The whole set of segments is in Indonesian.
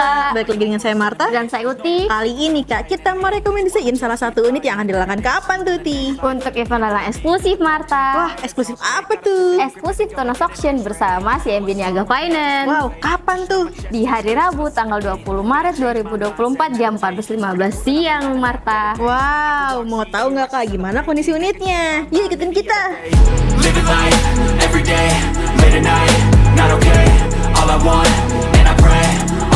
Balik lagi dengan saya Marta Dan saya Uti. Kali ini Kak, kita merekomendasiin salah satu unit yang akan dilakukan kapan tuh Ti? Untuk event lelang eksklusif Marta. Wah, eksklusif apa tuh? Eksklusif Tunas Auction bersama CMB Niaga Finance. Wow, kapan tuh? Di hari Rabu tanggal 20 Maret 2024 jam 14.15 siang Marta. Wow, mau tahu nggak Kak gimana kondisi unitnya? Yuk ikutin kita. Living life, everyday, late at night, not okay. All I want, and I pray,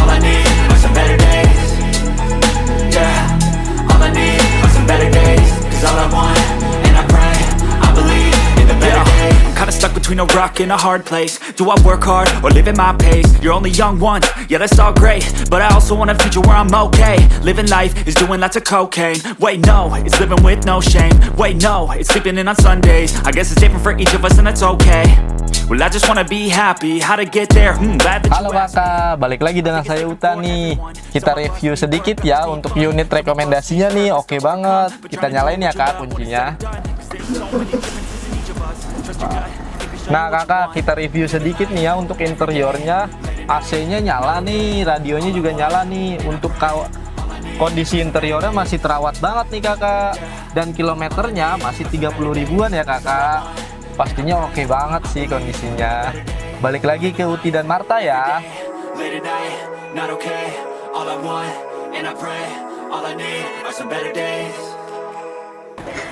all I need are some better days. Yeah, all I need are some better days. Cause all I want, and I pray, I believe in the better days. I'm kinda stuck between a rock and a hard place. Do I work hard, or live at my pace? You're only young once, yeah that's all great, but I also want a future where I'm okay. Living life is doing lots of cocaine. Wait no, it's living with no shame. Wait no, it's sleeping in on Sundays. I guess it's different for each of us and that's okay. Well I just wanna be happy, how to get there, glad that Halo you asked. kakak, balik lagi dengan saya Uta nih. Kita review sedikit ya untuk unit rekomendasinya nih. Oke banget, kita nyalain ya kak kuncinya. Nah kakak, kita review sedikit nih ya untuk interiornya. AC-nya nyala nih, radionya juga nyala nih. Untuk kondisi interiornya masih terawat banget nih kakak. Dan kilometernya masih 30 ribuan ya kakak. Pastinya oke banget sih kondisinya. Balik lagi ke Uti dan Marta ya. Late at night, not okay. All I want, and I pray, all I need are some better days.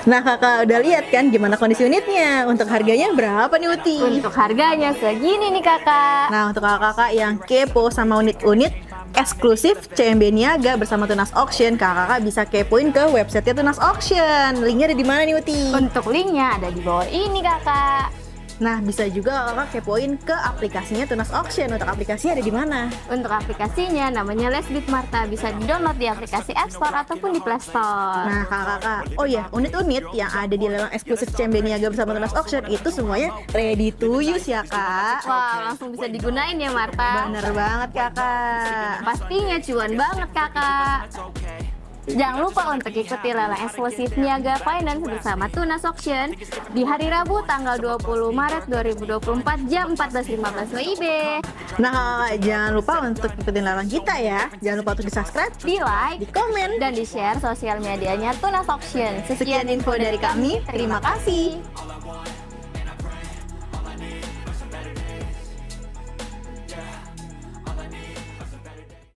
Nah Kakak udah lihat kan gimana kondisi unitnya? Untuk harganya berapa nih Uti? Untuk harganya segini nih kakak. Nah untuk kakak-kakak yang kepo sama unit-unit eksklusif CMB Niaga bersama Tunas Auction, kakak-kakak bisa kepoin ke website Tunas Auction. Linknya ada di mana nih Uti? Untuk linknya ada di bawah ini kakak. Nah bisa juga kakak kepoin ke aplikasinya Tunas Auction. Untuk aplikasinya ada di mana? Untuk aplikasinya namanya Lesbit Marta, bisa di-download di aplikasi App Store ataupun di Play Store. Nah kakak-kakak, oh ya unit-unit yang ada di lelang eksklusif CMB Niaga bersama Tunas Auction itu semuanya ready to use ya kak. Wah, langsung bisa digunain ya Marta. Bener banget kakak. Pastinya cuan banget kakak. Jangan lupa untuk ikuti lelang eksklusif Niaga Finance bersama Tunas Auction di hari Rabu tanggal 20 Maret 2024 jam 14.15 WIB. Nah kakak, jangan lupa untuk ikutin lelang kita ya. Jangan lupa untuk di subscribe, Di like, di komen. dan di share sosial medianya Tunas Auction. Sekian info dari kami, terima kasih.